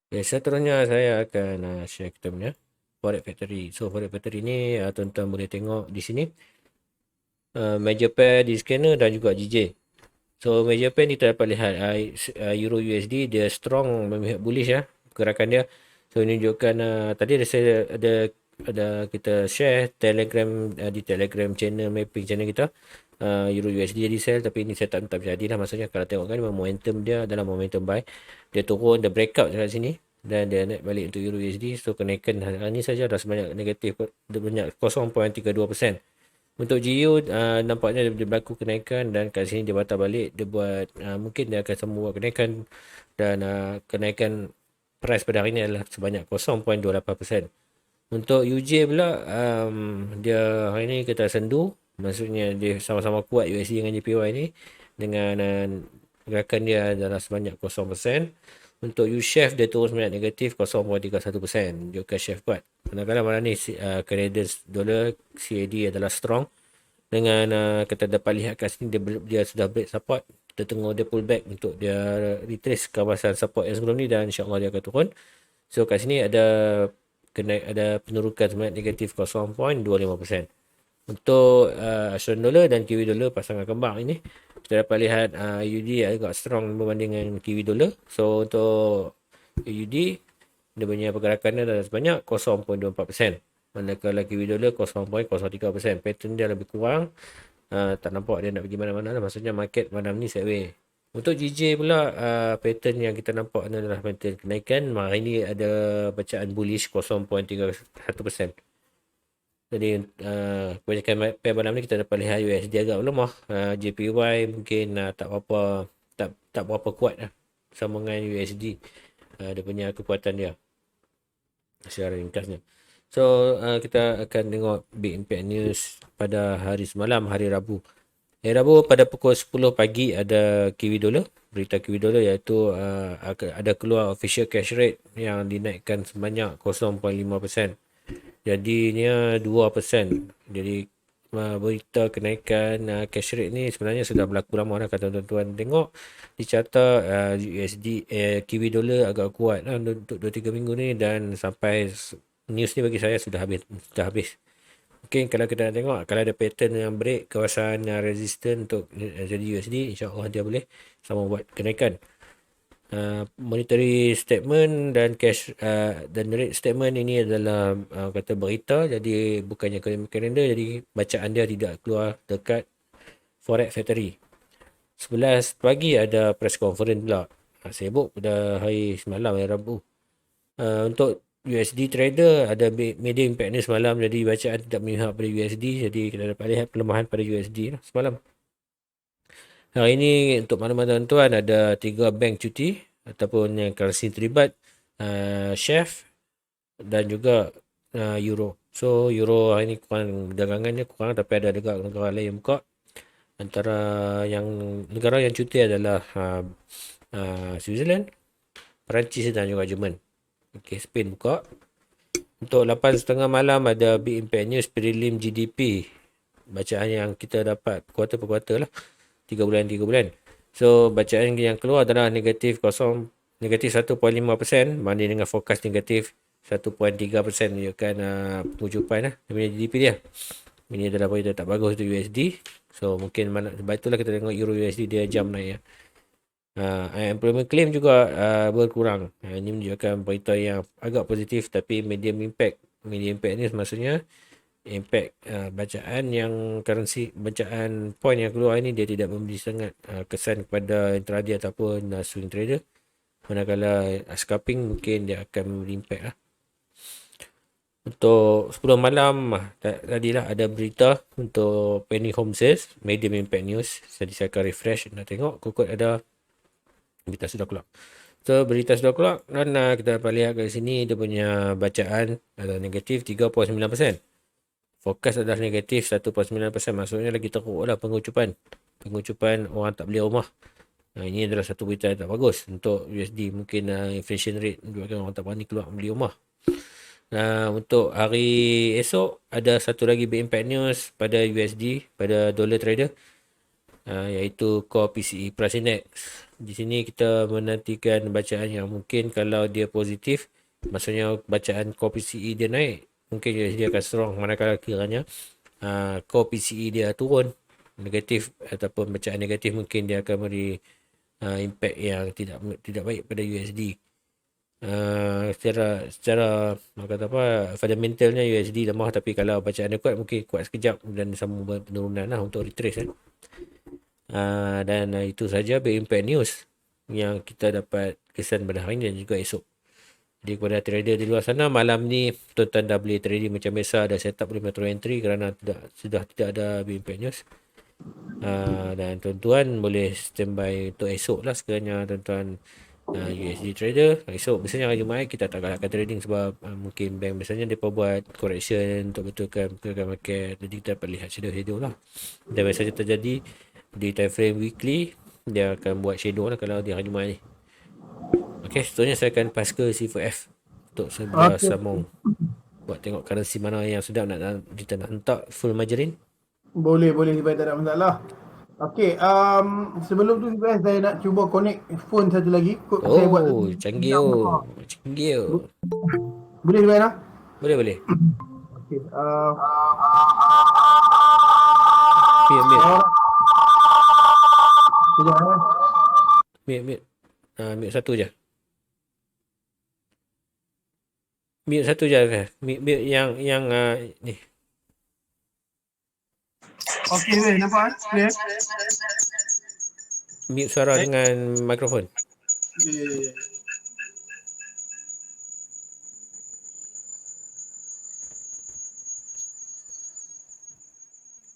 Seterusnya saya akan share kita punya Forex Factory. So Forex Factory ni tuan-tuan boleh tengok di sini major pair di scanner dan juga GJ. So major pair ni kita dapat lihat Euro USD dia strong memihak bullish ya gerakan dia. So ini menunjukkan tadi ada kita share Telegram di Telegram channel mapping channel kita. Euro USD jadi sell, tapi ini saya tak jadi lah, maksudnya kalau tengok kan momentum dia adalah momentum buy. Dia turun, dia breakout dekat sini dan dia naik balik untuk Euro USD. So kenaikan hari ni saja dah sebanyak negatif, dia banyak 0.32%. Untuk GU nampaknya dia berlaku kenaikan dan kat sini dia batal balik, dia buat mungkin dia akan semua kenaikan, dan kenaikan price pada hari ini adalah sebanyak 0.28%. Untuk UJ pula dia hari ni kita sendu, maksudnya dia sama-sama kuat USD dengan JPY ni, dengan gerakan dia adalah sebanyak 0%. Untuk U-Chef dia turun sebanyak negatif 0.31%, juga Chef kuat. Kadang-kadang malam ni Canadian dollar CAD adalah strong, dengan kita dapat lihat kat sini dia sudah break support. Kita tengok dia pull back untuk dia retrace kawasan support yang sebelum ni, dan insyaAllah dia akan turun. So kat sini ada penurukan sebanyak negatif 0.25%. Untuk Australian dollar dan Kiwi dollar, pasangan kembang ini, kita dapat lihat AUD agak strong berbanding dengan Kiwi dollar. So untuk AUD dia punya pergerakan dia adalah sebanyak 0.24%. Manakala Kiwi dollar 0.03%. Pattern dia lebih kurang. Tak nampak dia nak pergi mana-mana lah. Maksudnya market malam ni sideways. Untuk GJ pula, pattern yang kita nampak adalah pattern kenaikan. Hari ini ada bacaan bullish 0.31%. Jadi kebanyakan pair malam ni kita dapat lihat USD agak melemah. JPY mungkin tak berapa kuat lah sama dengan USD. Dia punya kekuatan dia secara ringkasnya. So kita akan tengok Big Impact News pada hari semalam, hari Rabu. Hari Rabu pada pukul 10 pagi ada Kiwi Dollar. Berita Kiwi Dollar iaitu ada keluar official cash rate yang dinaikkan sebanyak 0.5%. Jadinya 2%. Jadi berita kenaikan cash rate ni sebenarnya sudah berlaku lama dah. Kata tuan-tuan tengok dicatat USD Kiwi Dollar agak kuat lah untuk 2-3 minggu ni, dan sampai news ni bagi saya sudah habis. Mungkin kalau kita nak tengok, kalau ada pattern yang break kawasan resistance untuk jadi USD, insyaAllah dia boleh sama buat kenaikan. Monetary statement dan cash dan rate statement ini adalah kata berita, jadi bukannya kalender, jadi bacaan dia tidak keluar dekat Forex Factory. 11 pagi ada press conference pula. Sibuk pada hari semalam, hari Rabu. Untuk USD trader ada media impact ni semalam, jadi bacaan tidak memihak pada USD, jadi kita dapat lihat pelemahan pada USD lah semalam. Hari ini untuk makluman tuan-tuan, ada 3 bank cuti ataupun yang currency terlibat, Chef dan juga Euro. So Euro hari ini kurang, dagangannya kurang, tapi ada negara lain yang buka. Antara negara yang cuti adalah Switzerland, Perancis dan juga Jerman. Okay, Spain buka. Untuk 8.30 malam ada Big Impact News Prelim GDP. Bacaan yang kita dapat kuarter per kuarter lah. 3 bulan. So bacaan yang keluar adalah negatif 1.5% banding dengan fokus negatif 1.3%, menunjukkan pengucupan lah dia punya GDP dia. Ini adalah berita tak bagus untuk USD. So mungkin sebab itulah kita tengok Euro USD dia jam naik ya. Unemployment claim juga berkurang. Ini menunjukkan berita yang agak positif, tapi medium impact ni maksudnya impact bacaan yang currency, bacaan point yang keluar ini dia tidak memberi sangat kesan kepada intraday ataupun swing trader. Manakala scalping mungkin dia akan memberi impact lah. Untuk 10 malam tadilah ada berita untuk penny home sales, medium impact news. Jadi saya akan refresh nak tengok kukut ada berita sudah keluar. So berita sudah keluar, dan kita dapat lihat kat sini dia punya bacaan adalah negatif 3.9%. Fokus adalah negatif 1.9%. Maksudnya lagi teruk lah pengucupan orang tak beli rumah. Ini adalah satu berita yang tak bagus untuk USD. Mungkin inflation rate menyebabkan orang tak berani keluar beli rumah. Untuk hari esok ada satu lagi big impact news pada USD, pada dollar trader. iaitu Core PCE Price Index. Di sini kita menantikan bacaan yang mungkin kalau dia positif, maksudnya bacaan Core PCE dia naik, mungkin USD akan strong. Manakala kiranya Core PCE dia turun negatif ataupun bacaan negatif, mungkin dia akan beri impact yang tidak baik pada USD. Secara fundamentalnya USD lemah, tapi kalau bacaan dia kuat, mungkin kuat sekejap dan sambung penurunan lah untuk retrace kan. Dan itu saja impact news yang kita dapat kesan pada hari ini dan juga esok. Jadi kepada trader di luar sana, malam ni tuan-tuan dah boleh trading macam biasa, dah set up boleh metro entry kerana sudah tidak ada impact news. Dan tuan-tuan boleh standby untuk esok lah sekiranya tuan-tuan USD trader. Esok biasanya hari Jumaat kita tak galakkan trading sebab mungkin bank biasanya mereka buat correction untuk betulkan pergerakan market. Jadi kita dapat lihat shadow lah. Dan biasanya terjadi di time frame weekly, dia akan buat shadow lah kalau di hari Jumaat ni. Okay, seterusnya saya akan pass ke C4F untuk sebelah sambung buat tengok currency mana yang sedap nak kita nak hentak full margin. Boleh supaya tak ada masalah. Okey, sebelum tu saya nak cuba connect phone satu lagi. Saya buat canggih canggih. Boleh Zubair? Boleh. Okey, mute. Sekejap. Mute satu je. Mute satu je. Mute yang ni. Okey, nampak? Clear? Mute suara dengan mikrofon. Ya.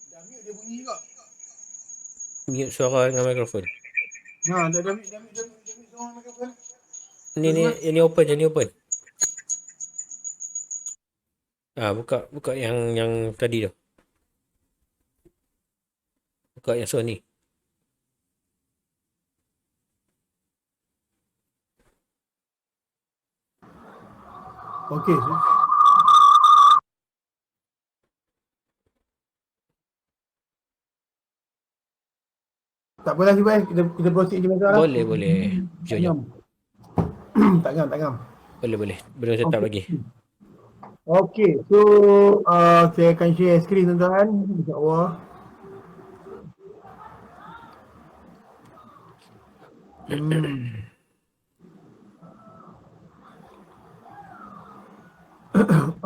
Dah mute dia bunyi juga. Mute suara dengan mikrofon. Dah mute suara mikrofon. Ini open. Buka yang tadi tu. Buka yang Sony. Okey. Tak apalah Zubair, kita proceed je masalah. Boleh. Jom. Tak ngam. Boleh. Belum set up lagi. Okey, so saya akan share skrin tuan-tuan. InsyaAllah.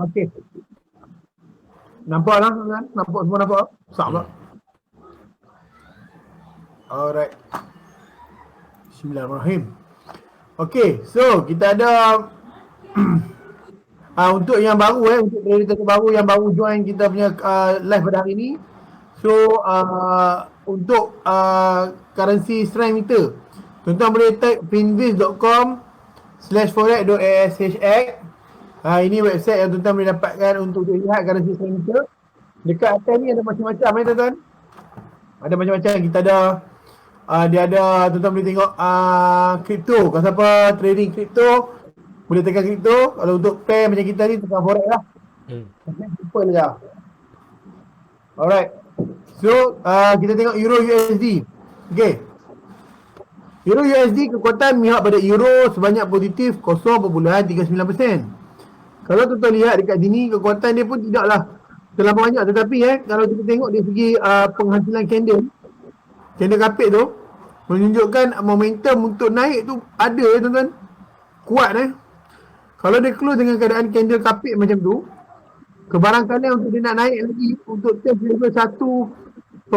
Okey. Nampak lah tuan-tuan? Semua nampak? Besar pula. Alright. Bismillahirrahmanirrahim. Okey, so kita ada untuk yang baru untuk trader baru yang baru join kita punya live pada hari ni. So untuk currency strength meter, tuan-tuan boleh type finviz.com/forex.ashx. Ini website yang tuan-tuan boleh dapatkan untuk lihat currency strength meter. Dekat atas ni ada macam-macam tuan-tuan. Ada macam-macam. Kita ada dia ada, tuan-tuan boleh tengok kripto. Kalau siapa trading kripto, boleh tekan kripto. Kalau untuk pair macam kita ni, tekan forex lah. Simple je. Alright. So kita tengok Euro USD. Okay, Euro USD kekuatan mihak pada Euro sebanyak positif 0.39%. Kalau tuan-tuan lihat dekat sini, kekuatan dia pun tidaklah terlalu banyak. Tetapi kalau kita tengok dari segi penghasilan candle kapit tu menunjukkan momentum untuk naik tu ada tuan-tuan. Kuat Kalau dia close dengan keadaan candle kapit macam tu, kebarangkalian untuk dia nak naik lagi untuk test level 1.1000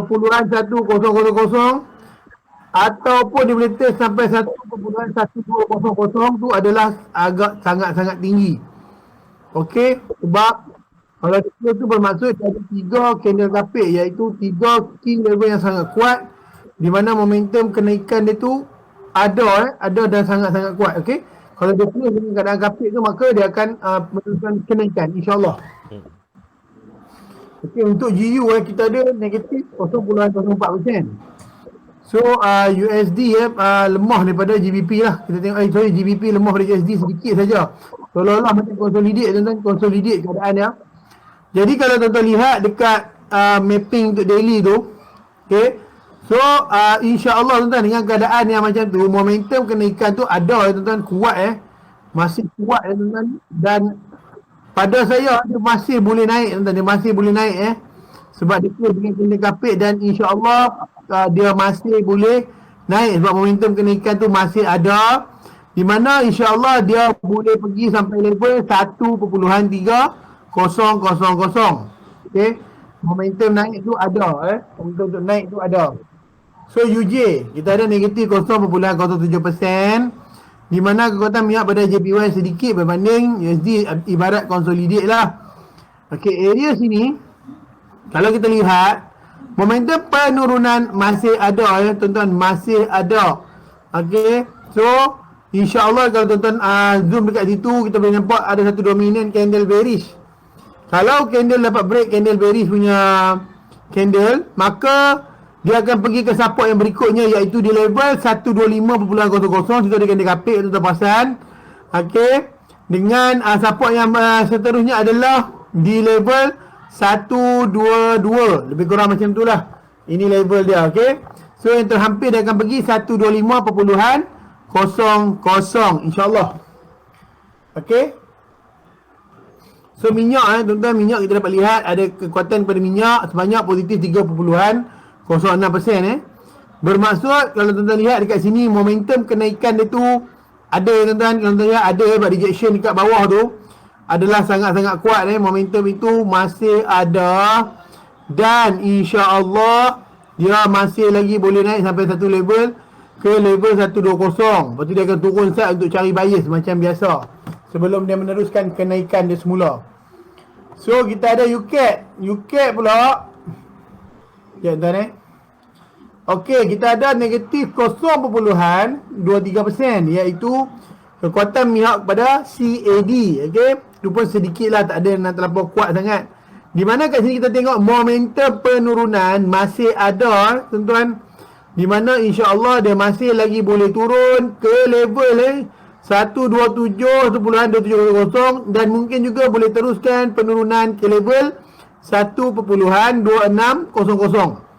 ataupun dia boleh test sampai 1.1200 tu adalah agak sangat-sangat tinggi. Okey, sebab kalau dia tu bermaksud ada 3 candle kapit, iaitu 3 key level yang sangat kuat, di mana momentum kenaikan dia tu ada dan sangat-sangat kuat. Okey, kalau dia close dengan keadaan kapit tu, maka dia akan meneruskan kenaikan insya-Allah. Okey, untuk GU kita ada negatif 0.04%. So USD lemah daripada GBP lah. Kita tengok GBP lemah daripada USD sedikit saja. Seolah-olah macam consolidate tuan-tuan, consolidate keadaan dia. Jadi kalau tuan-tuan lihat dekat mapping untuk daily tu, okey, So insya-Allah tuan-tuan, dengan keadaan yang macam tu, momentum kenaikan tu ada tuan-tuan, kuat masih kuat tuan-tuan, dan pada saya dia masih boleh naik tuan-tuan, dia masih boleh naik sebab dia close dengan candle kapit, dan insya-Allah dia masih boleh naik sebab momentum kenaikan tu masih ada, di mana insya-Allah dia boleh pergi sampai level 1.300. Okey, momentum naik tu ada momentum untuk naik tu ada. So UJ kita ada negatif 0.07%, di mana kekuatan minyak pada JPY sedikit berbanding USD, ibarat consolidate lah. Okey, area sini kalau kita lihat momentum penurunan masih ada tuan-tuan, masih ada. Okey, so insya-Allah kalau tuan-tuan zoom dekat situ, kita boleh nampak ada satu dominant candle bearish. Kalau candle dapat break candle bearish punya candle, maka dia akan pergi ke support yang berikutnya, iaitu di level 125.00. Situ ada candle kapit tuan-tuan perasan. Okey, dengan support yang seterusnya adalah di level 122, lebih kurang macam tu lah. Ini level dia. Okey, so yang terhampir dia akan pergi 125.00, insya-Allah. Okey, so minyak tuan-tuan, minyak kita dapat lihat ada kekuatan pada minyak sebanyak positif 3.06%. Bermaksud kalau tuan-tuan lihat dekat sini, momentum kenaikan dia tu ada tuan-tuan. Kalau tuan-tuan lihat ada sebab rejection dekat bawah tu adalah sangat-sangat kuat momentum itu masih ada, dan insya-Allah dia masih lagi boleh naik sampai satu level ke level 120. Lepas tu dia akan turun sat untuk cari bias macam biasa sebelum dia meneruskan kenaikan dia semula. So kita ada UCAT pula. Ya tuan Okey, kita ada negatif 0.23%, iaitu kekuatan mihak pada CAD. Okey, itu pun sedikit lah, tak ada nak terlampau kuat sangat. Di mana kat sini kita tengok momentum penurunan masih ada tuan-tuan, di mana insya-Allah dia masih lagi boleh turun ke level 127.270, dan mungkin juga boleh teruskan penurunan ke level 1.2600.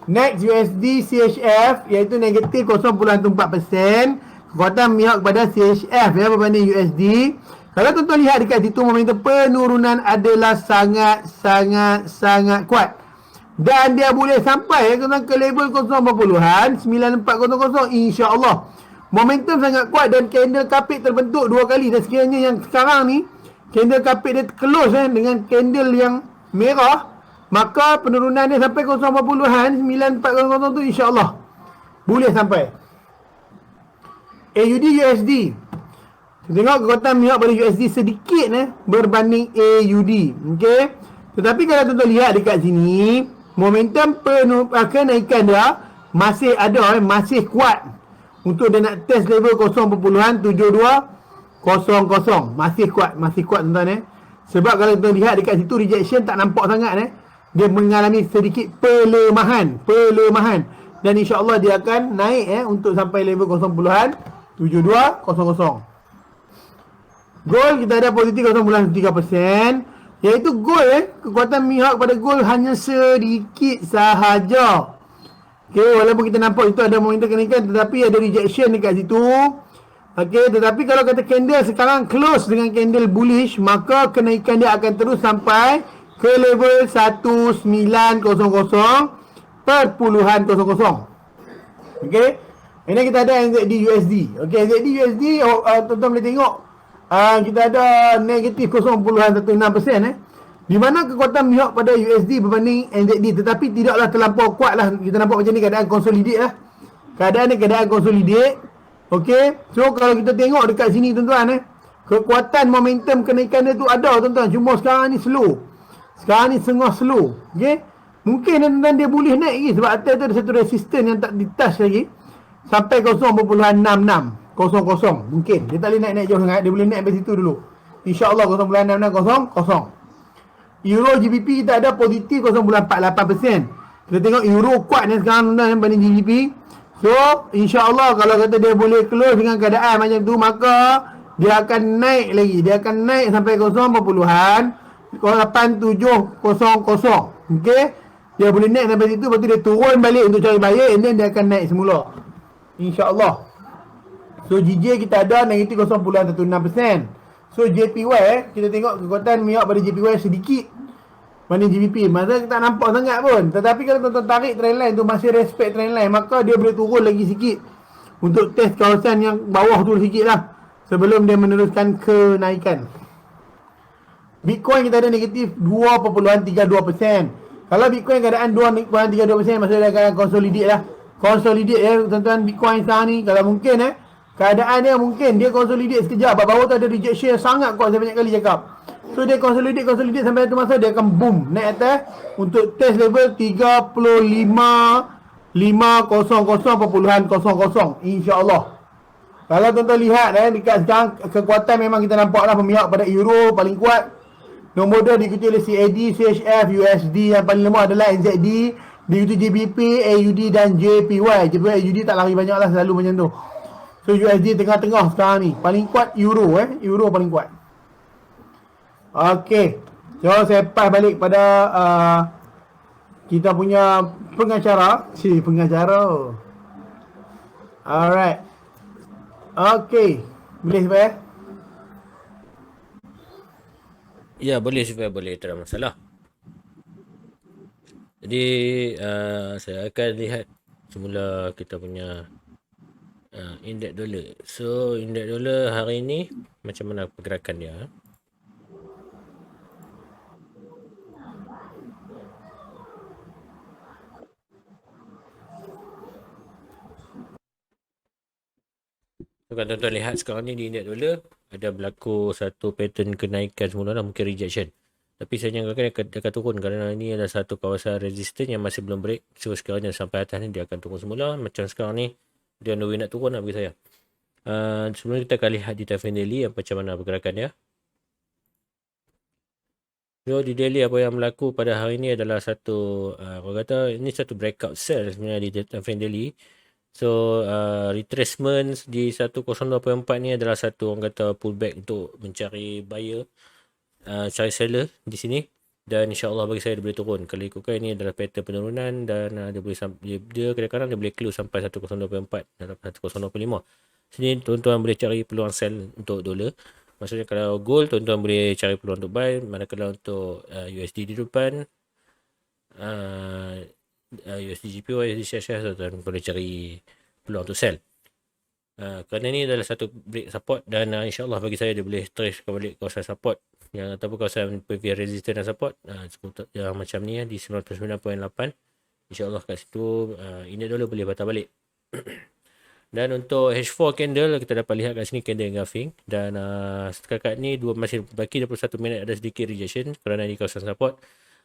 Next, USD CHF, iaitu negatif 0.4%. Kekuatan mihak kepada CHF berbanding USD. Kalau tuan-tuan lihat dekat situ, momentum penurunan adalah sangat kuat, dan dia boleh sampai ke level 0.940, insya-Allah. Momentum sangat kuat, dan candle kapit terbentuk dua kali, dan sekiranya yang sekarang ni candle kapit dia close dengan candle yang merah, maka penurunan dia sampai 0.940 tu insya-Allah boleh sampai. AUD USD, tengok kekuatan mihak pada USD sedikit berbanding AUD. Okey, tetapi kalau tuan-tuan lihat dekat sini, momentum kenaikan dia masih ada, masih kuat untuk dia nak test level 0.7200. Masih kuat tuan-tuan sebab kalau tuan lihat dekat situ, rejection tak nampak sangat dia mengalami sedikit pelemahan, dan insya-Allah dia akan naik untuk sampai level 0.7200. Gold kita ada positif 0.3%, iaitu gold kekuatan mihak pada gold hanya sedikit sahaja. Okey, walaupun kita nampak itu ada momentum kenaikan, tetapi ada rejection dekat situ. Okey, tetapi kalau kata candle sekarang close dengan candle bullish, maka kenaikan dia akan terus sampai ke level 1900.00. Okey, ini kita ada NZD USD. Okey, NZD USD tuan-tuan boleh tengok kita ada negatif 0.16%, di mana kekuatan mihak pada USD berbanding NZD, tetapi tidaklah terlampau kuat lah. Kita nampak macam ni keadaan consolidate lah. Keadaan consolidate. Okey, so kalau kita tengok dekat sini tuan-tuan kekuatan momentum kenaikan dia tu ada tuan-tuan, cuma sekarang ni slow. Sekarang ni tengah slow. Okey, mungkin tuan-tuan dia boleh naik lagi sebab atas tu ada satu resistance yang tak ditouch lagi sampai 0.6600. Mungkin dia tak boleh naik jauh sangat, dia boleh naik dari situ dulu, insya-Allah 0.6600. Euro GBP kita ada positif 0.48%. Kita tengok euro kuat ni sekarang tuan-tuan banding GBP. So insya-Allah kalau kata dia boleh close dengan keadaan macam tu, maka dia akan naik lagi. Dia akan naik sampai 0.8700. Okey, Dia boleh naik sampai situ, lepas tu dia turun balik untuk cari buyer, and then dia akan naik semula. InsyaAllah. So GJ kita ada negatif 0.16%. So JPY kita tengok kekuatan Miyok pada JPY sedikit banding GBP. Masa kita tak nampak sangat pun. Tetapi kalau tuan-tuan tarik trendline tu masih respect trendline, maka dia boleh turun lagi sikit untuk test kawasan yang bawah tu sikit lah sebelum dia meneruskan kenaikan. Bitcoin kita ada negatif 2.32%. Kalau Bitcoin keadaan 2.32%, maksudnya dia akan consolidate lah. Consolidate ya tuan-tuan Bitcoin sekarang ni. Kalau mungkin keadaan dia mungkin dia consolidate sekejap. Bawah tu ada rejection sangat kuat, saya banyak kali cakap. So dia consolidate sampai satu masa dia akan boom naik atas untuk test level 35.500.00 insya-Allah. Kalau tuan-tuan lihat dekat sekarang kekuatan memang kita nampak lah memihak pada euro paling kuat. Nombor 2 diikuti oleh CAD, CHF, USD, yang paling lemah adalah NZD, diikuti GBP, AUD dan JPY. JPY AUD tak lari banyak lah, selalu macam tu. So USD tengah-tengah sekarang ni. Paling kuat euro euro paling kuat. Okey. So saya pass balik pada kita punya pengacara. Pengacara. Alright. Okey. Boleh sampai Ya, boleh supaya boleh, tak ada masalah. Jadi saya akan lihat semula kita punya indeks dolar. So indeks dolar hari ini macam mana pergerakan dia? So kalau tuan-tuan lihat sekarang ni di indeks dolar ada berlaku satu pattern kenaikan semula lah, mungkin rejection. Tapi saya jangkakan dia akan turun kerana ini adalah satu kawasan resistance yang masih belum break. So sekarang dia sampai atas ni dia akan turun semula. Macam sekarang ni dia on the way nak turun lah bagi saya. Sebelum kita akan lihat di time frame daily macam mana pergerakan dia. So di daily apa yang berlaku pada hari ini adalah satu orang kata ini satu breakout sell sebenarnya di time frame daily. So retracement di 102.4 ni adalah satu orang kata pullback untuk mencari buyer, cari seller di sini, dan insya-Allah bagi saya dia boleh turun. Kalau ikutkan ini adalah pattern penurunan dan dia boleh dia kadang-kadang dia boleh close sampai 102.4 dalam 102.5. Sini tuan-tuan boleh cari peluang sell untuk dolar. Maksudnya kalau gold tuan-tuan boleh cari peluang untuk buy, manakala untuk USD di depan USD GPY, USD CHF tuan boleh cari peluang untuk sell. Kerana ni adalah satu break support dan insyaAllah bagi saya dia boleh trace kembali kawasan support yang ataupun kawasan previous resistance dan support yang macam ni di 99.8. InsyaAllah kat situ ini dulu boleh patah balik. Dan untuk H4 candle kita dapat lihat kat sini candle engulfing dan setakat ni masih baki 21 minit ada sedikit rejection kerana di kawasan support.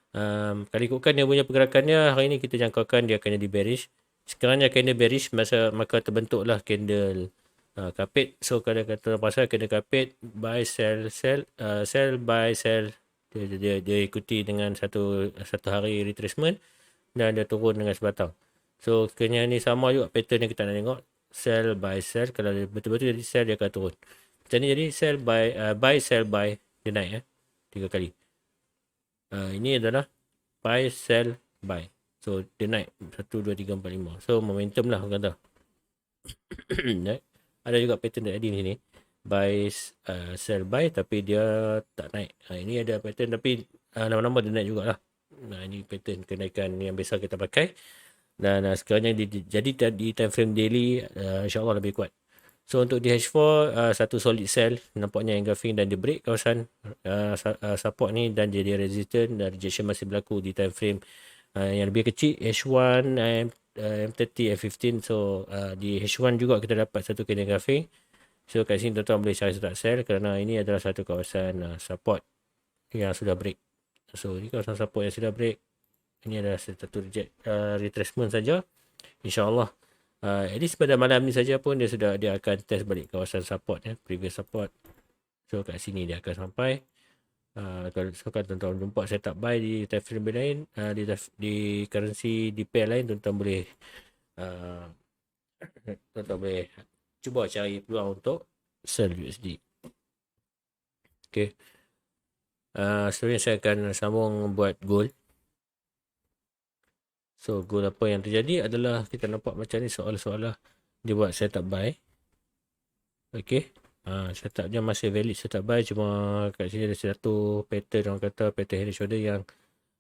Kalau ikutkan dia punya pergerakannya hari ni kita jangkakan dia akan jadi bearish. Sekiranya candle bearish maka terbentuklah candle carpet. So kalau kata pasal candle carpet buy sell buy sell dia ikuti dengan satu hari retracement dan dia turun dengan sebatang. So sekiranya ni sama juga pattern yang kita nak tengok, sell buy sell. Kalau dia betul-betul jadi sell dia akan turun. Macam ni jadi sell buy sell buy dia naik 3 kali. Ini adalah buy sell buy. So dia naik 1 2 3 4 5. So momentum lah orang kata. Ada juga pattern tadi di sini. Buy sell buy tapi dia tak naik. Ini ada pattern tapi lama-lama dia naik jugalah. Ini pattern kenaikan yang biasa kita pakai. Dan sekiranya jadi di time frame daily insya-Allah lebih kuat. So untuk di H4 satu solid sell nampaknya engulfing dan dia break kawasan support ni dan jadi resistant dan rejection masih berlaku di time frame yang lebih kecil H1, M30, F15. So di H1 juga kita dapat satu candle engulfing. So kat sini tuan-tuan boleh cari start sell kerana ini adalah satu kawasan support yang sudah break. So ini kawasan support yang sudah break. Ini adalah satu retracement saja. InsyaAllah at least pada malam ni saja pun dia akan test balik kawasan support previous support. So kat sini dia akan sampai. Kalau tuan-tuan jumpa setup buy di time frame lain, di currency di pair lain, tuan-tuan boleh cuba cari peluang untuk sell USD. Okay. Seterusnya saya akan sambung buat gold. So goal apa yang terjadi adalah kita nampak macam ni seolah-olah dia buat setup buy. Okay. Setupnya masih valid setup buy, cuma kat sini ada satu pattern, orang kata pattern head and shoulder yang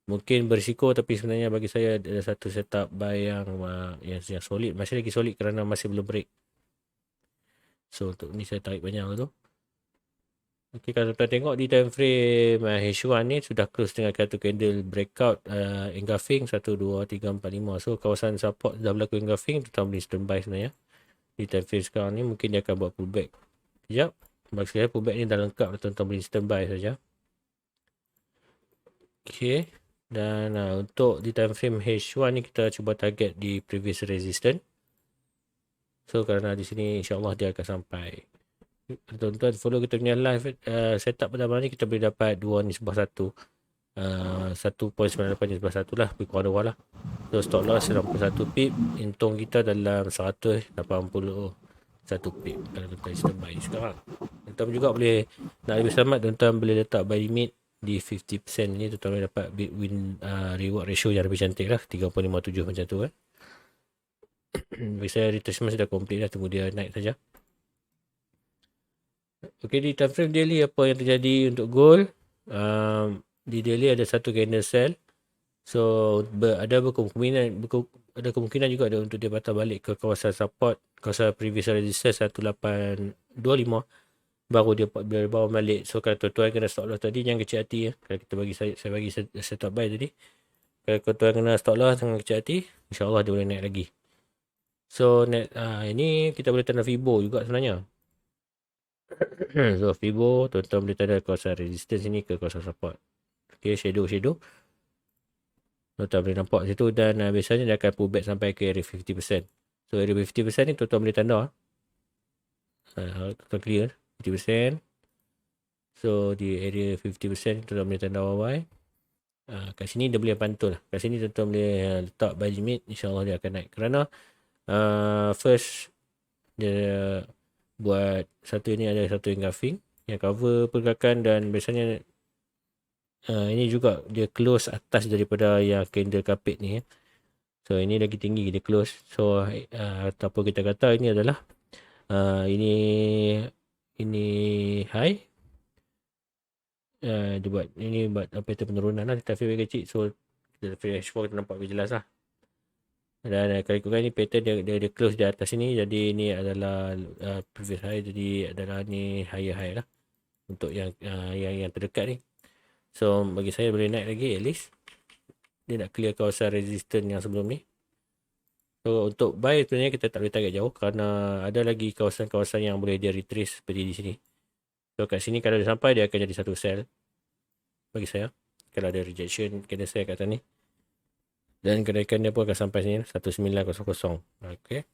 mungkin berisiko, tapi sebenarnya bagi saya ada satu setup buy yang solid, masih lagi solid kerana masih belum break. So untuk ni saya tarik banyak tu. Okay, kalau kita tengok di time frame H1 ni sudah close dengan satu candle breakout engulfing 1, 2, 3, 4, 5. So kawasan support dah berlaku engulfing, kita boleh standby sebenarnya. Di time frame sekarang ni mungkin dia akan buat pullback. Sekejap. Bagi saya pullback ni dah lengkap, tuan-tuan boleh standby saja. Okay. Dan untuk di time frame H1 ni kita cuba target di previous resistance. So kerana di sini insyaAllah dia akan sampai. Tuan-tuan follow kita punya live setup pada malam ni, kita boleh dapat 2 nisbah 1. 1.98 nisbah 1 lah, lebih kurang 2 lah. So stop loss 91 pip, untung kita dalam 181 pip kalau tuan-tuan standby sekarang. Tuan-tuan juga boleh, nak lebih selamat, tuan-tuan boleh letak buy limit di 50% ni, tuan-tuan boleh dapat win reward ratio yang lebih cantik lah, 3.57 macam tu kan. Bagi saya retracement sudah complete dah, tunggu dia naik saja. Okay, di time frame daily apa yang terjadi untuk gold? Di daily ada satu candle sell. So ada kemungkinan juga ada untuk dia patah balik ke kawasan support, kawasan previous resistance 1825, baru dia bawa balik. So kalau tuan-tuan kena stop loss tadi, jangan kecil hati ya. Kalau kita bagi saya bagi setup buy tadi, kalau tuan-tuan kena stop loss, jangan kecil hati, insyaAllah dia boleh naik lagi. So ini kita boleh tanda Fibo juga sebenarnya. So Fibo, tuan-tuan boleh tanda kawasan resistance ini ke kawasan support. Okay, shadow tuan-tuan boleh nampak situ, dan biasanya dia akan pullback sampai ke area 50%. So area 50% ni tuan-tuan boleh tanda. Tuan-tuan clear 50%. So di area 50% tuan-tuan boleh tanda YY. Kat sini dia boleh pantul. Kat sini tuan-tuan boleh letak buy limit, insyaAllah dia akan naik. Kerana first dia buat satu ini, ada satu engulfing yang cover pergerakan, dan biasanya ini juga dia close atas daripada yang candle carpet ni. So ini lagi tinggi dia close. So apa kita kata ini adalah ini high. Dia buat ini buat apa itu penurunan lah, kita feel kecil. So kita feel H4 kita nampak lebih jelas lah. Dan kalau ikutkan ni pattern dia close di atas sini, jadi ni adalah previous high, jadi adalah ni higher high lah untuk yang terdekat ni. So bagi saya boleh naik lagi, at least dia nak clear kawasan resistance yang sebelum ni. So untuk buy sebenarnya kita tak boleh target jauh, kerana ada lagi kawasan-kawasan yang boleh dia retrace seperti di sini. So kat sini kalau dia sampai, dia akan jadi satu sell bagi saya, kalau ada rejection kena sell kat atas ni. Dan kenaikan dia pun akan sampai sini 1900. Okay.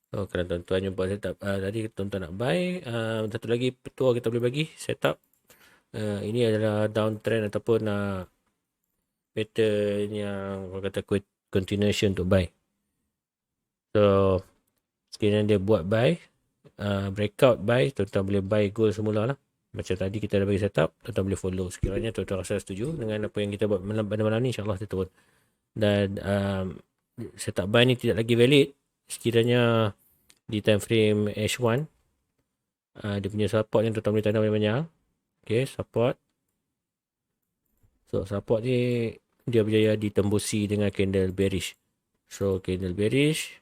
So kalau tuan-tuan jumpa setup tadi, tuan-tuan nak buy, satu lagi petua kita boleh bagi setup. Ini adalah downtrend ataupun pattern yang orang kata continuation untuk buy. So sekiranya dia buat buy, breakout buy, tuan-tuan boleh buy gold semula lah. Macam tadi kita dah bagi setup, tuan-tuan boleh follow. Sekiranya tuan-tuan rasa setuju dengan apa yang kita buat pada malam ni, insyaAllah dia turun. Dan setup buy ni tidak lagi valid sekiranya di time frame H1 dia punya support ni tuan-tuan boleh tanda banyak-banyak. Okay, support. So support ni dia berjaya ditembusi dengan candle bearish. So candle bearish,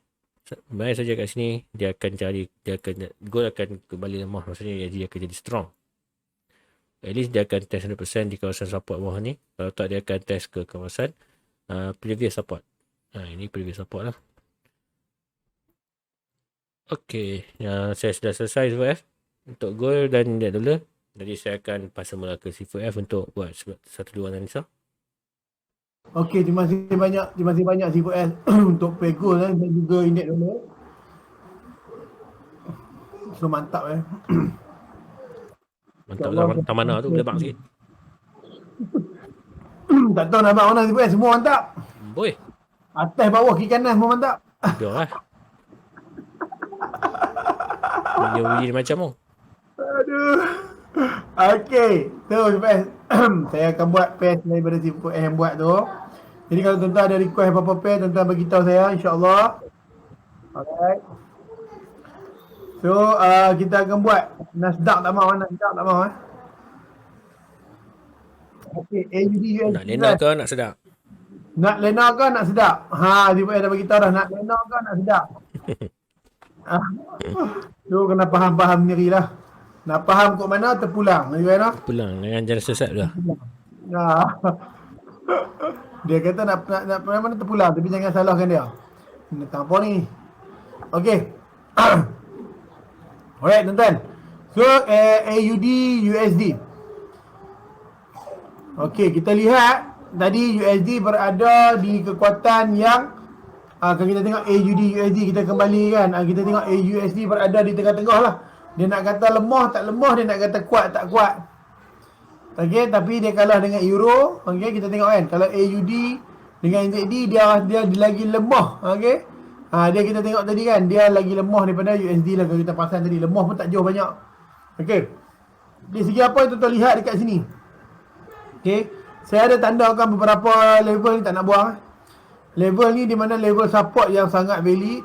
baik saja kat sini, dia akan gold akan kembali lemah, maksudnya dia akan jadi strong. At least dia akan test 100% di kawasan support bawah ni. Kalau tak, dia akan test ke kawasan previous support. Ini previous support lah. Okay, saya sudah selesai SFF untuk gold dan index dollar. Jadi saya akan pasal mula ke C4F untuk buat satu dua analisa. Okey, terima kasih banyak C4S untuk pay gold dan juga indeks dollar. So mantap Mantap lah, tak mana tu boleh bang sikit. Tak tahu nak mana C4S, semua mantap. Boy. Atas bawah kiri kanan semua mantap. Biar lah. Dia bunyi macam tu. Aduh. Okey, so C4S saya akan buat pair daripada si yang buat tu. Jadi kalau tuan-tuan ada request apa-apa pair, tuan-tuan beritahu saya, insyaAllah. Alright. So, kita akan buat Nasdaq tak mau, Nasdaq tak mau. Okay, AUD Nak USD lena kan. ke nak sedap? Nak lena ke nak sedap? Dia dah beritahu dah, nak lena ke nak sedap? Ah, so, kena faham-faham diri lah. Nak faham kat mana, terpulang. Kan? Pulang dengan jalan sesat tu. Ah. Dia kata nak mana terpulang, tapi jangan salahkan dia. Nak apa ni? Okay. Alright, tuan-tuan. So, AUD USD. Okay, kita lihat tadi USD berada di kekuatan yang kalau kita tengok AUD USD kita kembali kan. Kita tengok AUSD berada di tengah-tengah lah. Dia nak kata lemah tak lemah, dia nak kata kuat tak kuat. Okay, tapi dia kalah dengan euro. Okay, kita tengok kan. Kalau AUD dengan NZD dia lagi lemah. Okay. Dia kita tengok tadi kan, dia lagi lemah daripada USD lah kalau kita pasang tadi. Lemah pun tak jauh banyak. Okay. Di segi apa yang tuan-tuan lihat dekat sini. Okay. Saya ada tandakan beberapa level ni tak nak buang. Level ni di mana level support yang sangat valid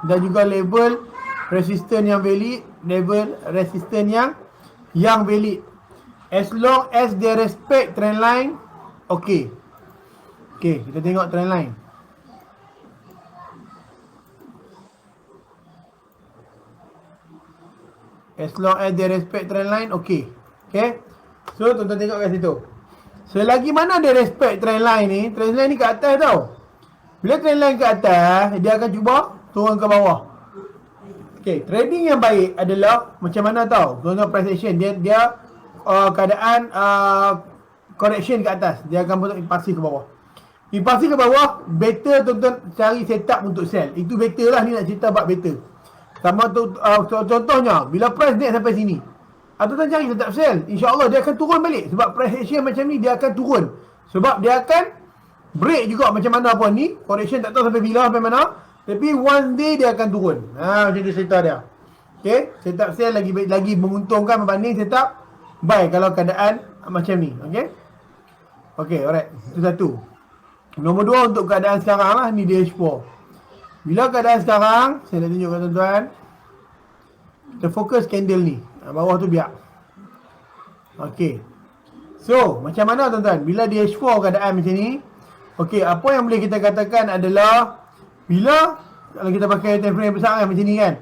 dan juga level resistance yang valid, level resistance yang valid. As long as they respect trend line, okay. Okay, kita tengok trend line. As long as they respect trend line, okay. Okay. So, tuan-tuan tengok kat situ. Selagi mana dia respect trend line ni kat atas tau. Bila trend line kat atas, dia akan cuba turun ke bawah. Okay, trading yang baik adalah macam mana tau. Tuan-tuan price action, dia keadaan correction kat atas. Dia akan bentuk impulsi ke bawah. Impulsi ke bawah, better tuan-tuan cari setup untuk sell. Itu better lah, ni nak cerita bab better. Sama tu, contohnya, bila price naik sampai sini, tuan-tuan cari setup sell. InsyaAllah dia akan turun balik. Sebab price action macam ni, dia akan turun. Sebab dia akan break juga macam mana pun ni. Correction tak tahu sampai bila, sampai mana. Tapi one day dia akan turun. Macam tu cerita dia. Okay, setup sell lagi menguntungkan berbanding setup buy kalau keadaan macam ni. Okay. Okay, alright. Itu satu. Nombor dua untuk keadaan sekarang lah. Ni DH4. Bila keadaan sekarang, saya nak tunjukkan tuan-tuan. Kita fokus candle ni. Bawah tu biar. Okay. So, macam mana tuan-tuan? Bila DH4 keadaan macam ni. Okay, apa yang boleh kita katakan adalah bila kalau kita pakai time frame besar kan macam ni kan,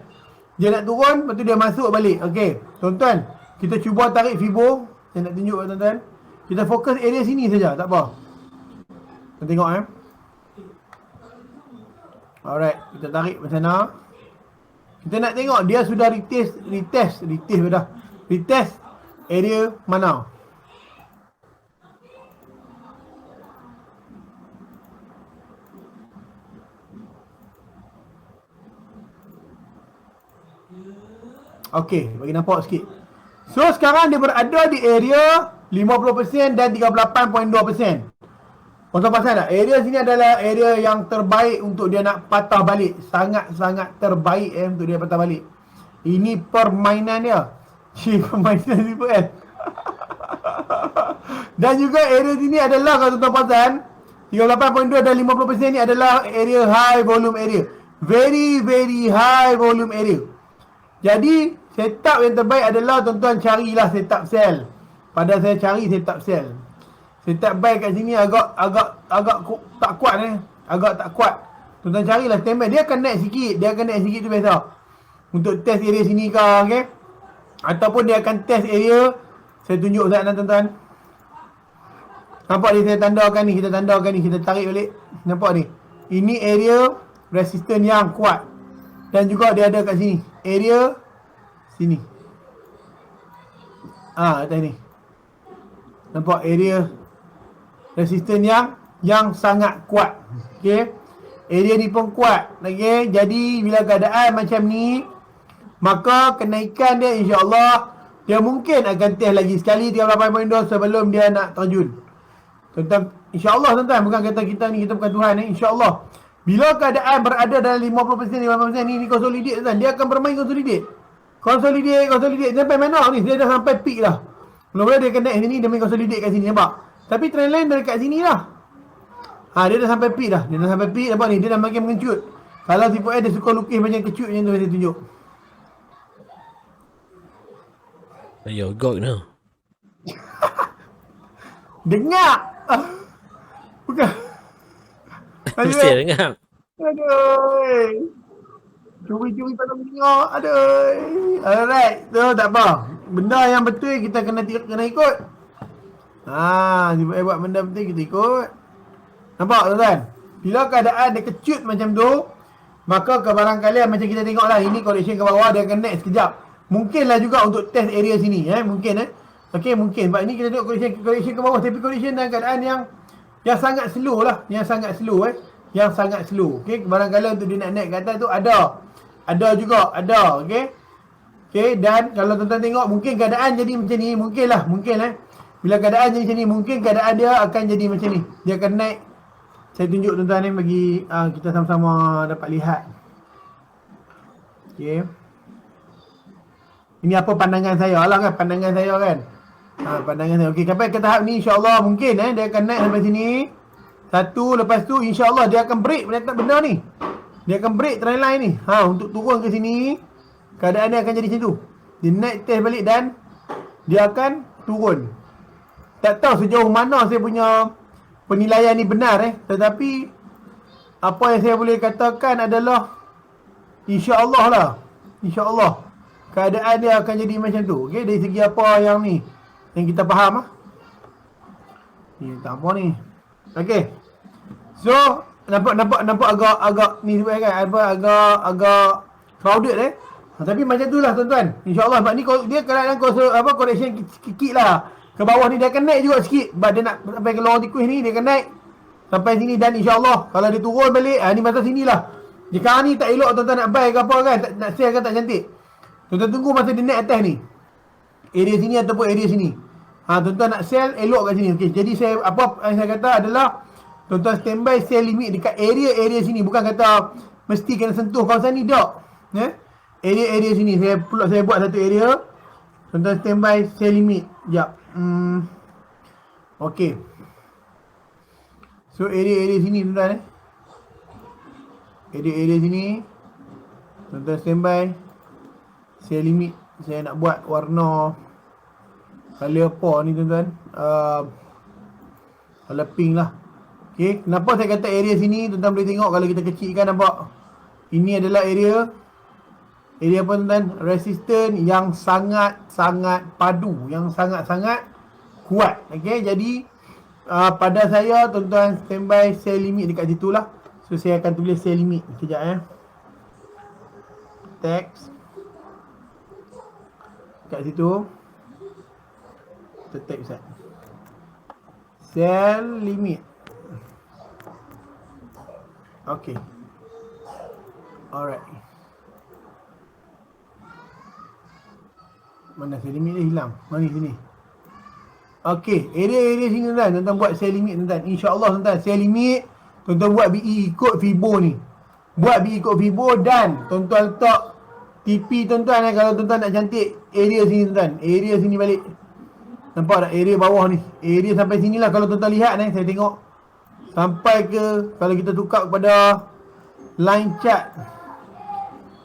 dia nak turun, lepas tu dia masuk balik. Okay, tuan-tuan, kita cuba tarik Fibo. Saya nak tunjuk tuan-tuan. Kita fokus area sini saja, tak apa. Kita tengok Alright, kita tarik ke sana. Kita nak tengok dia sudah retest area mana. Okey, bagi nampak sikit. So sekarang dia berada di area 50% dan 38.2%. Kau pasal tak? Area sini adalah area yang terbaik untuk dia nak patah balik. Sangat-sangat terbaik untuk dia patah balik. Ini permainan dia. Permainan CPL. Dan juga area sini adalah kalau tuan-tuan perasan 38.2 dan 50% ni adalah area high volume area. Very very high volume area. Jadi setup yang terbaik adalah tuan-tuan carilah setup sell. Pada saya cari setup sell. Setup buy kat sini agak tak kuat Agak tak kuat. Tuan-tuan carilah standby. Dia akan naik sikit tu biasa. Untuk test area sini ke, okey. Ataupun dia akan test area. Saya tunjuk sana tuan-tuan. Nampak ni saya tandakan ni, kita tarik balik. Nampak ni. Ini area resistance yang kuat. Dan juga dia ada kat sini. Area sini. Atas ni. Nampak area resistance yang sangat kuat. Okey. Area ni pun kuat. Okey. Jadi bila keadaan macam ni, maka kenaikan dia insya-Allah dia mungkin akan test lagi sekali 38.2 sebelum dia nak terjun. Tuan-tuan, insya-Allah tuan-tuan, bukan kata kita ni kita bukan Tuhan insya-Allah. Bila keadaan berada dalam 50% 50% ni consolidate tuan, dia akan bermain consolidate sampai mana ni? Dia dah sampai peak dah. Mula-mula dia connect sini, dia main consolidate kat sini, nampak? Tapi trendline dah dekat sini lah. Dia dah sampai peak dah. Dia dah sampai peak, nampak ni? Dia dah makin mengecut. Kalau tipu dia suka lukis macam kecut macam tu, saya tunjuk. Ayo, gog ni. Dengar! Bukan. Mesti Aduh. dengar. Aduh. Curi-curi tak mendengar. Aduh. Alright. Tu tak apa. Benda yang betul kita kena ikut. Buat benda betul kita ikut. Nampak tuan-tuan? Bila keadaan dia kecut macam tu, maka kebarangkalian macam kita tengok lah, ini correction ke bawah, dia akan naik sekejap. Mungkinlah juga untuk test area sini, mungkin. Okey, mungkin. Sebab ini kita tengok correction ke bawah, tapi correction dalam keadaan yang sangat slow lah, yang sangat slow. Okey, barangkali untuk dia nak naik ke atas tu ada juga, okey. Okey, dan kalau tuan-tuan tengok mungkin keadaan jadi macam ni, mungkin. Bila keadaan jadi macam ni, mungkin keadaan dia akan jadi macam ni. Dia akan naik. Saya tunjuk tuan-tuan ni bagi kita sama-sama dapat lihat. Okey. Ini apa pandangan saya lah kan, pandangan saya kan. Pandangan saya. Okey, sampai ke tahap ni insya-Allah mungkin dia akan naik sampai sini. Satu, lepas tu insya-Allah dia akan break benda ni. Dia akan break trend line ni. Untuk turun ke sini, keadaan dia akan jadi macam tu. Dia naik test balik dan dia akan turun. Tak tahu sejauh mana saya punya penilaian ni benar tetapi apa yang saya boleh katakan adalah insya-Allah lah. Insya-Allah keadaan dia akan jadi macam tu. Okey, dari segi apa yang ni yang kita faham Ni tak apa ni. Okey. So, nampak agak ni sebab kan agak crowded tapi macam tu lah tuan-tuan. InsyaAllah sebab ni dia kadang-kadang correction sikit lah. Ke bawah ni dia akan naik juga sikit. Sebab dia nak sampai ke lorong tikus ni, dia akan naik sampai sini dan insyaAllah kalau dia turun balik, ni masa sini lah. Jika ni tak elok tuan-tuan nak buy ke apa kan, nak sell kan tak cantik. Tuan-tuan tunggu masa dia naik atas ni. Area sini ataupun area sini. Tuan-tuan nak sell, elok kat sini. Okay, jadi saya kata adalah tuan-tuan standby sell limit dekat area sini. Bukan kata mesti kena sentuh kawasan ni, tak. Area sini. Saya buat satu area. Tuan-tuan standby sell limit. Sekejap. Okay. So area sini tuan-tuan Area sini. Tuan-tuan standby sell limit. Saya nak buat warna color apa ni tuan-tuan, color pink lah. Okay, kenapa saya kata area sini? Tuan-tuan boleh tengok kalau kita kecilkan, nampak ini adalah area apa tuan-tuan? Resistant yang sangat-sangat padu, yang sangat-sangat kuat. Okay, jadi pada saya tuan-tuan standby sell limit dekat situ lah. So saya akan tulis sell limit sekejap text kat situ. Kita type Ustaz. Sell limit. Okay. Alright. Mana sell limit dia hilang? Mana sini? Okay, area sini tuan-tuan. Tuan-tuan buat sell limit tuan-tuan. InsyaAllah tuan-tuan sell limit. Tuan-tuan buat BE ikut Fibo ni. Buat BE ikut Fibo dan tuan-tuan letak TP tuan-tuan kalau tuan-tuan nak cantik area sini tuan-tuan. Area sini balik. Nampak tak area bawah ni? Area sampai sini lah kalau tuan-tuan lihat saya tengok. Sampai ke kalau kita tukar kepada line chart.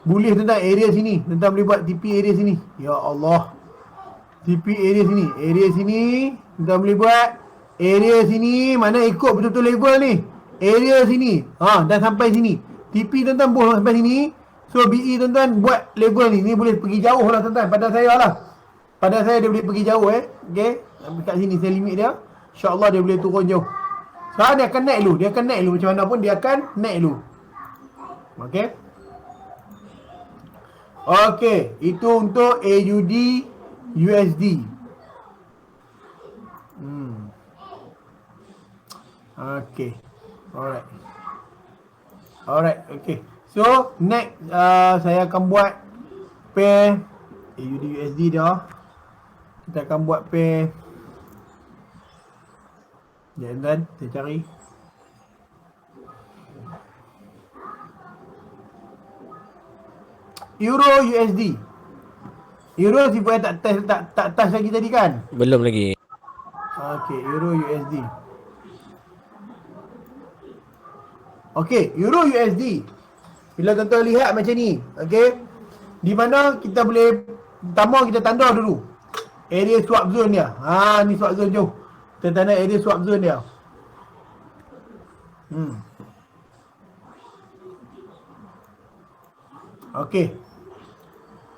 Boleh tuan-tuan area sini. Tuan-tuan boleh buat TP area sini. Ya Allah. TP area sini. Area sini. Tuan-tuan boleh buat. Area sini. Mana ikut betul-betul level ni. Area sini. Dan sampai sini. TP tuan-tuan boleh sampai sini. So BE tuan-tuan buat level ni. Ni boleh pergi jauh lah tuan-tuan. Pada saya lah. Pada saya dia boleh pergi jauh Okay. Dekat sini saya limit dia. InsyaAllah dia boleh turun jauh. Sekarang dia akan naik dulu. Dia akan naik dulu. Macam mana pun dia akan naik dulu. Okay. Okay. Itu untuk AUD USD. Okay. Alright. Okay. So next saya akan buat pair AUD USD dah. Kita akan buat pair. Jangan saya cari. Euro USD. Euro si Fuad tak test, tak touch lagi tadi kan? Belum lagi. Okey, Euro USD. Okey, Euro USD. Bila tuan-tuan lihat macam ni, okey. Di mana kita boleh pertama kita tanda dulu area swap zone dia. Ni swap zone jom. Kita tanda area swap zone dia. Okey.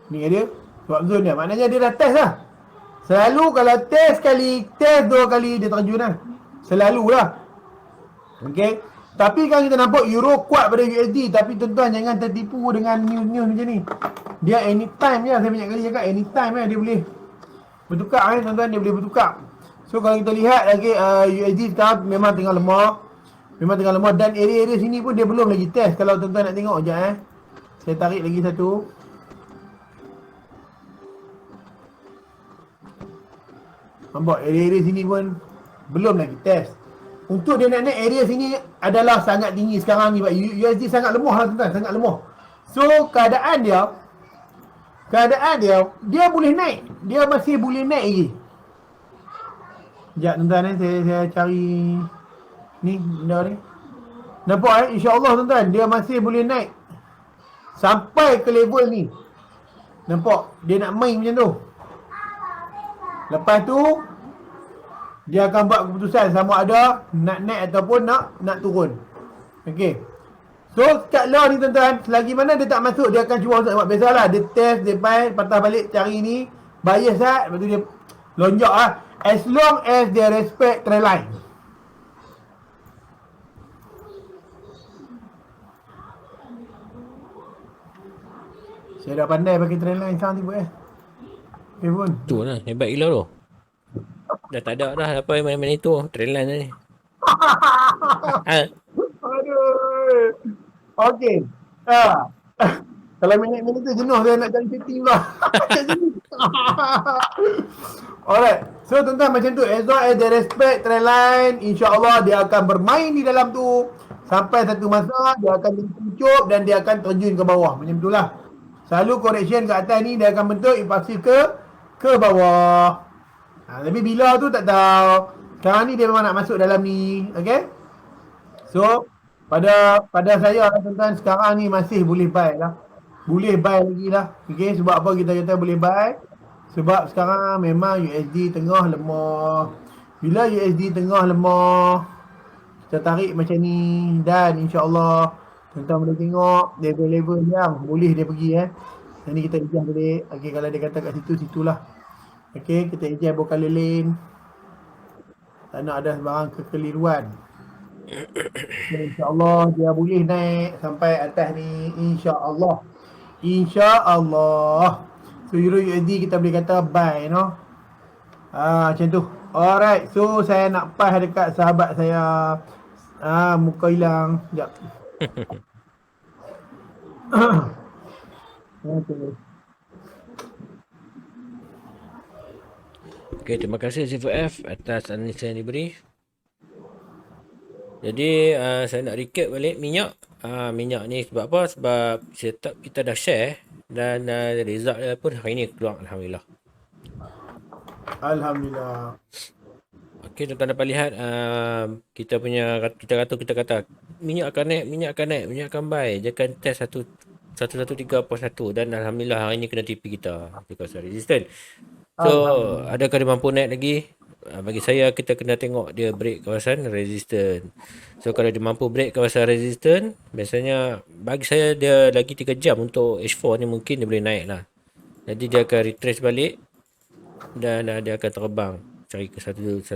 Ni area swap zone dia. Maknanya dia dah test lah. Selalu kalau test sekali, test 2 kali dia terjun lah. Selalulah. Okey. Tapi kan kita nampak euro kuat pada USD, tapi tuan-tuan jangan tertipu dengan news-news macam ni. Dia anytime je, saya banyak kali cakap anytime dia boleh bertukar tuan-tuan, dia boleh bertukar. So kalau kita lihat lagi USD sekarang memang tengah lemah. Memang tengah lemah dan area-area sini pun dia belum lagi test. Kalau tuan-tuan nak tengok sekejap Saya tarik lagi satu. Nampak area-area sini pun belum lagi test. Untuk dia nak naik area sini adalah sangat tinggi sekarang ni. USD sangat lemah lah tuan-tuan, sangat lemah. So keadaan dia boleh naik. Dia masih boleh naik lagi. Sekejap tuan-tuan saya cari ni benda ni. Nampak insya-Allah tuan-tuan, dia masih boleh naik sampai ke level ni. Nampak dia nak main macam tu. Lepas tu dia akan buat keputusan sama ada nak naik ataupun nak turun. Okey. So skala ni tuan-tuan, selagi mana dia tak masuk dia akan cuba untuk buat biasalah. Dia test, dia buy, patah balik cari ni, bias lepas tu dia lonjak as long as dia respect trend line. Saya dah pandai pakai trend line sekarang tiba Okay pun. Tu lah, hebat gila tu. Dah tak ada dah apa main-main itu. Trendline ni. Aduh. Okey. Kalau minit-minit tu jenuh saya nak cari setting lah. Alright. So tuan-tuan macam tu. As long as they respect trend line, insya-Allah dia akan bermain di dalam tu sampai satu masa dia akan tercucuk dan dia akan terjun ke bawah. Macam itulah. Selalu correction ke atas ni dia akan bentuk impulsif ke bawah. Tapi bila tu tak tahu. Sekarang ni dia memang nak masuk dalam ni. Okay. So pada saya tuan-tuan sekarang ni masih boleh buy lah. Boleh buy lagi lah. Okay. Sebab apa kita kata boleh buy? Sebab sekarang memang USD tengah lemah. Bila USD tengah lemah, kita tarik macam ni dan insya-Allah tuan-tuan boleh tengok level-level yang boleh dia pergi Ini kita ejah balik. Okey, kalau dia kata kat situ, situlah. Okey, kita ejah bukan lilin. Tak nak ada sebarang kekeliruan. InsyaAllah dia boleh naik sampai atas ni. InsyaAllah. InsyaAllah. So Euro USD kita boleh kata buy macam tu. Alright. So saya nak pas dekat sahabat saya. Muka hilang. Sekejap. Okay, terima kasih C4F atas analisa yang diberi. Jadi saya nak recap balik minyak. Minyak ni sebab apa? Sebab setup kita dah share dan result dia pun hari ni keluar, Alhamdulillah. Alhamdulillah. Okey, tuan-tuan dapat lihat kita kata minyak akan naik, minyak akan buy. Dia akan test 113.1 dan alhamdulillah hari ni kena TP kita di kawasan resistant. So, adakah dia mampu naik lagi? Bagi saya kita kena tengok dia break kawasan resistant. So kalau dia mampu break kawasan resistant, biasanya bagi saya dia lagi 3 jam untuk H4 ni mungkin dia boleh naik lah. Jadi dia akan retrace balik dan dia akan terbang cari ke 120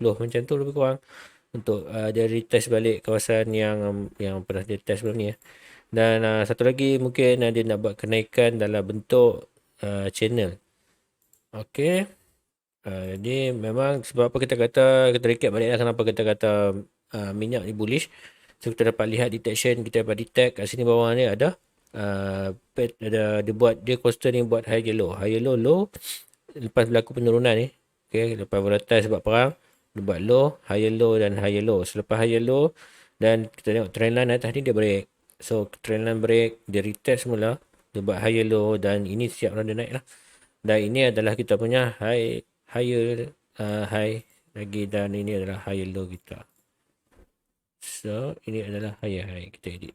macam tu lebih kurang untuk dia retest balik kawasan yang pernah dia test sebelum ni Dan satu lagi mungkin dia nak buat kenaikan dalam bentuk channel. Okey. Jadi memang sebab apa kita recap balik lah kenapa kita kata minyak ni bullish. So kita dapat lihat detection, kita dapat detect kat sini bawah ni ada dia constant ni buat high yellow low lepas berlaku penurunan ni. Okey, lepas volatile sebab perang dia buat low, high yellow dan high yellow. Selepas high yellow dan kita tengok trend line atas ni dia break. So trend line break, dia retest semula dia buat higher low, dan ini siap rada naik lah. Dan ini adalah kita punya higher high lagi, dan ini adalah higher low kita. So ini adalah higher high kita edit.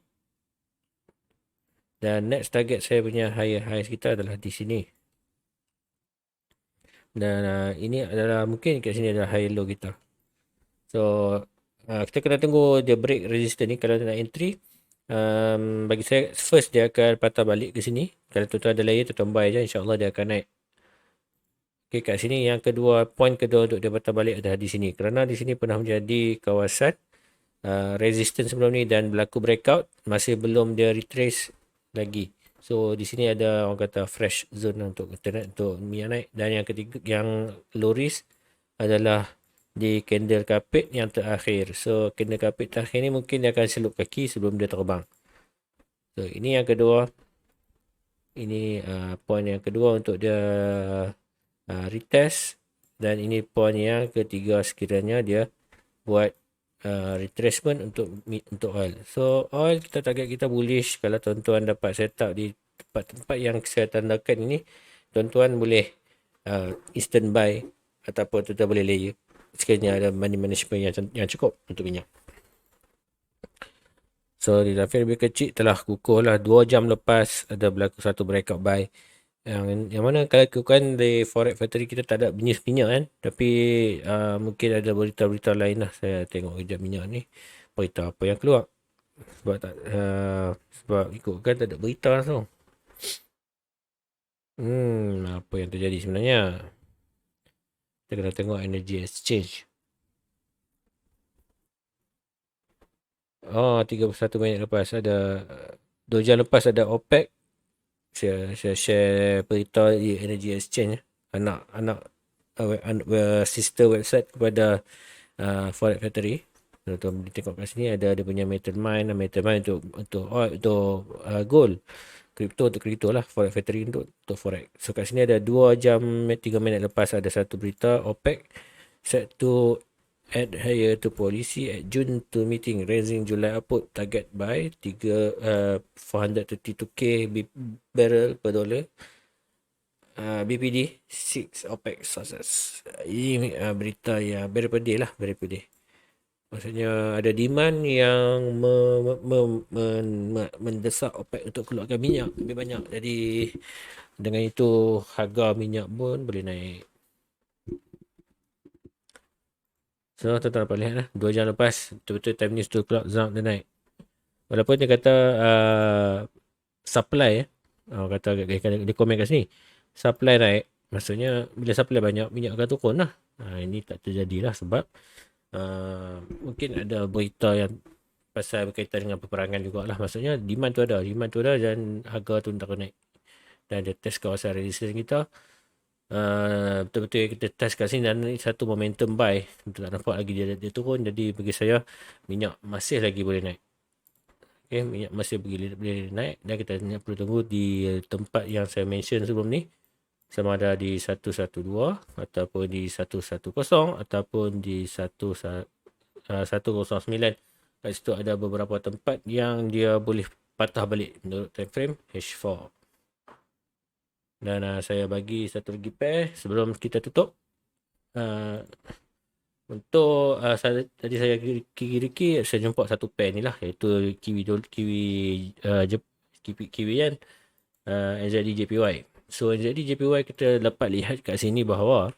Dan next target saya punya higher high kita adalah di sini. Dan ini adalah mungkin kat sini adalah higher low kita. So kita kena tunggu dia break resistance ni. Kalau nak entry, bagi saya first dia akan patah balik ke sini. Kalau tuan-tuan ada layer, tuan-tuan buy je, insyaAllah dia akan naik. Okay, kat sini yang kedua, point kedua untuk dia patah balik adalah di sini. Kerana di sini pernah menjadi kawasan resistance sebelum ni dan berlaku breakout, masih belum dia retrace lagi. So di sini ada orang kata fresh zone untuk internet, untuk minyak naik. Dan yang ketiga, yang low risk adalah di candle carpet yang terakhir. So candle carpet terakhir ni mungkin dia akan selup kaki sebelum dia terbang. So ini yang kedua. Ini point yang kedua untuk dia retest. Dan ini point yang ketiga sekiranya dia buat retracement untuk oil. So oil kita target kita bullish. Kalau tuan-tuan dapat setup di tempat-tempat yang saya tandakan ini, tuan-tuan boleh instant buy ataupun tuan-tuan boleh layer sekiranya ada money management yang cukup untuk minyak. So di grafik lebih kecil telah kukuh lah 2 jam lepas ada berlaku satu breakout buy. Yang mana kalau ikutkan di Forex Factory kita tak ada news minyak kan. Tapi mungkin ada berita-berita lain lah. Saya tengok kejap minyak ni. Berita apa yang keluar. Sebab ikutkan tak ada berita langsung. Apa yang terjadi sebenarnya? Kita kena tengok energy exchange. 31 minit lepas ada 2 jam lepas ada OPEC. Saya share berita di Energy Exchange, anak sister website kepada Forex Factory. Tuan-tuan boleh tengok kat sini ada dia punya metal mine untuk gold, crypto untuk crypto lah, Forex Factory untuk forex. So kat sini ada 2 jam 3 minit lepas ada satu berita OPEC set to add higher to policy at June to meeting, raising July output target by 432k barrel per dollar. BPD 6 OPEC sources. Ini berita yang very per day lah, very per day. Maksudnya ada demand yang mendesak OPEC untuk keluarkan minyak lebih banyak. Jadi dengan itu harga minyak pun boleh naik. So tuan-tuan dapat lihat lah 2 jam lepas betul-betul time news 2 o'clock Zamp dia naik. Walaupun dia kata supply kata dia komen kat sini supply naik, maksudnya bila supply banyak minyak akan turun lah. Ini tak terjadi lah sebab mungkin ada berita yang pasal berkaitan dengan peperangan jugalah. Maksudnya demand tu ada dan harga tu tak naik. Dan dia test kawasan resistance kita. Betul-betul kita test kat sini dan satu momentum buy. Tak nampak lagi dia turun. Jadi bagi saya minyak masih lagi boleh naik. Okay, minyak masih boleh naik. Dan kita perlu tunggu di tempat yang saya mention sebelum ni. Sama ada di 112 ataupun di 110 ataupun di 109. Kat situ ada beberapa tempat yang dia boleh patah balik menurut time frame H4. Dan saya bagi satu lagi pair sebelum kita tutup. Untuk tadi saya kiri-kiri saya jumpa satu pair ni lah, iaitu kiwi kan, NZD JPY. So NZD JPY kita dapat lihat kat sini bahawa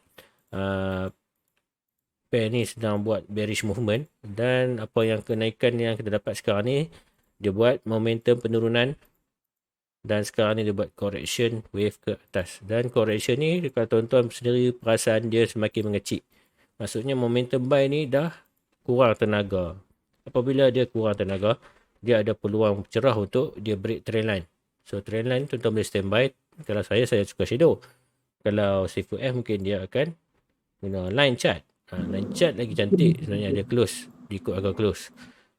pair ni sedang buat bearish movement, dan apa yang kenaikan yang kita dapat sekarang ni dia buat momentum penurunan. Dan sekarang ni dia buat correction wave ke atas. Dan correction ni kalau tuan-tuan sendiri perasan dia semakin mengecil. Maksudnya momentum buy ni dah kurang tenaga. Apabila dia kurang tenaga, dia ada peluang cerah untuk dia break trend line. So trend line tuan-tuan boleh standby. Kalau saya suka shadow. Kalau C4F mungkin dia akan guna line chart. Line chart lagi cantik sebenarnya, dia close, dia ikut agak close.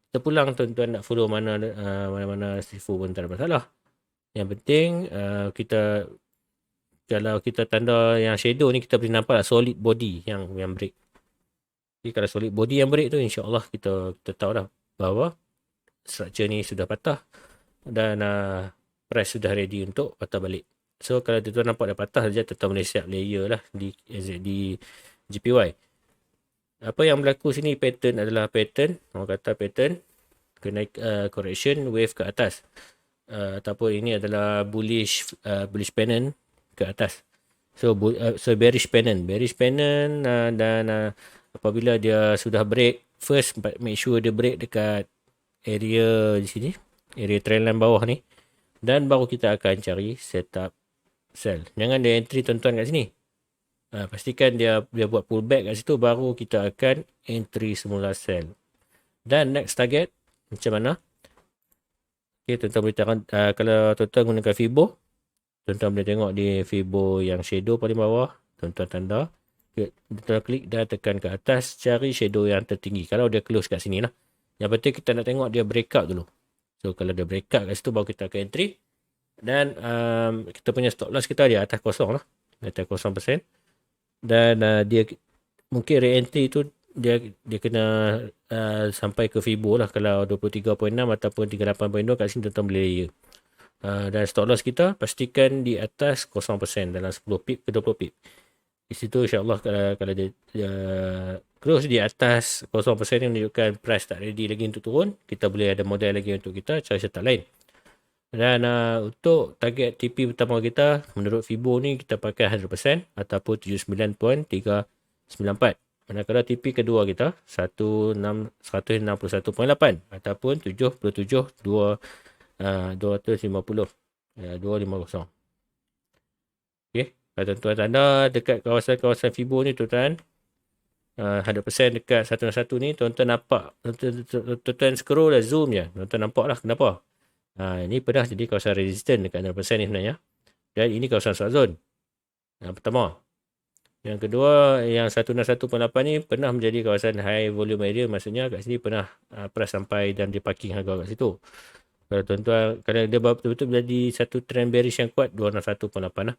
Kita pulang tuan-tuan nak follow mana-mana C4 pun tak ada masalah. Yang penting kita, kalau kita tanda yang shadow ni, kita boleh nampak solid body yang break. Jadi kalau solid body yang break tu, insyaAllah kita tahu dah bahawa structure ni sudah patah. Dan press sudah ready untuk patah balik. So kalau tuan nampak dah patah saja, tuan boleh siap layer lah di GPY. Apa yang berlaku sini pattern adalah pattern, orang kata pattern correction wave ke atas. Ataupun ini adalah bullish pennant ke atas. So bearish pennant dan apabila dia sudah break, first make sure dia break dekat area di sini, area trendline bawah ni, dan baru kita akan cari setup sell. Jangan dia entry tuan-tuan kat sini. Pastikan dia buat pullback kat situ, baru kita akan entry semula sell. Dan next target macam mana? Okay, tuan-tuan boleh tengok, kalau tuan-tuan gunakan Fibo, tuan-tuan boleh tengok di Fibo yang shadow paling bawah, tuan-tuan tanda, tuan-tuan klik dan tekan ke atas, cari shadow yang tertinggi. Kalau dia close kat sini lah. Yang penting kita nak tengok dia breakout dulu. So kalau dia breakout kat situ, baru kita akan entry. Dan kita punya stop loss kita di atas kosong lah, di atas 0%. Dan dia mungkin re-entry tu dia kena sampai ke Fibo lah. Kalau 23.6 ataupun 38.2 kat sini tuan-tuan boleh layer. Dan stop loss kita pastikan di atas 0% dalam 10 pip ke 20 pip. Di situ insyaAllah kalau dia close di atas 0% ni menunjukkan price tak ready lagi untuk turun, kita boleh ada modal lagi untuk kita cari setup lain. Dan untuk target TP pertama kita, menurut Fibo ni kita pakai 100% ataupun 79.394. Manakala TP kedua kita 161.8 ataupun 77.250. 250. Okey, kalau tuan-tuan tanda dekat kawasan-kawasan Fibo ni tuan-tuan, 100% dekat 161 ni, tuan-tuan nampak, tuan-tuan scroll lah, zoom je, tuan-tuan nampak lah kenapa. Ini pernah jadi kawasan resistance dekat 100% ni sebenarnya. Dan ini kawasan short zone. Yang pertama. Yang kedua, yang 161.8 ni pernah menjadi kawasan high volume area. Maksudnya kat sini pernah price sampai dan dia parking harga kat situ. Kalau tuan-tuan, kalau dia betul-betul menjadi satu trend bearish yang kuat, 261.8 lah.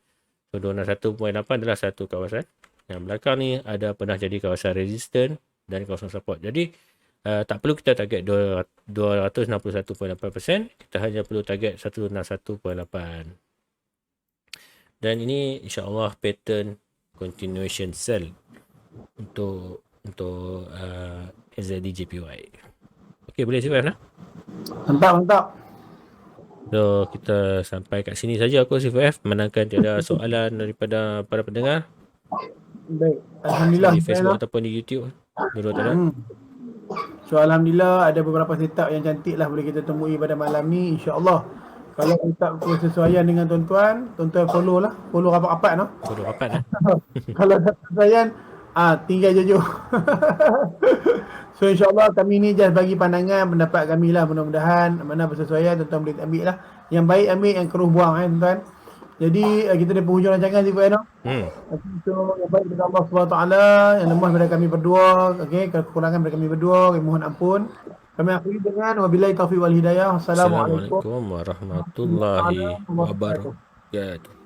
So 261.8 adalah satu kawasan. Yang belakang ni ada pernah jadi kawasan resistance dan kawasan support. Jadi tak perlu kita target 261.8%, kita hanya perlu target 161.8. Dan ini insya-Allah pattern continuation sell untuk SZD JPY. Okey, boleh CFF lah. Mantap. So kita sampai kat sini saja aku CFF, menangkan tiada soalan daripada para pendengar. Baik, alhamdulillah di Facebook ataupun di YouTube. Dulu tak ada. So alhamdulillah ada beberapa setup yang cantik lah boleh kita temui pada malam ni, insya-Allah. Kalau setup kesesuaian dengan tuan-tuan follow lah, follow rapat-rapat no. Follow rapat lah. Kalau tak kesesuaian tinggal je. So insya-Allah kami ni just bagi pandangan pendapat kami lah, mudah-mudahan mana bersesuaian tuan-tuan boleh ambil lah. Yang baik ambil, yang keruh buang tuan-tuan. Jadi kita di penghujung rancangan sih no. So yang baik daripada Allah SWT, yang lemah daripada kami berdua, okey, kekurangan daripada kami berdua, kami mohon ampun. Kami akhiri dengan wabillahi taufiq wal hidayah. Assalamualaikum warahmatullahi wabarakatuh.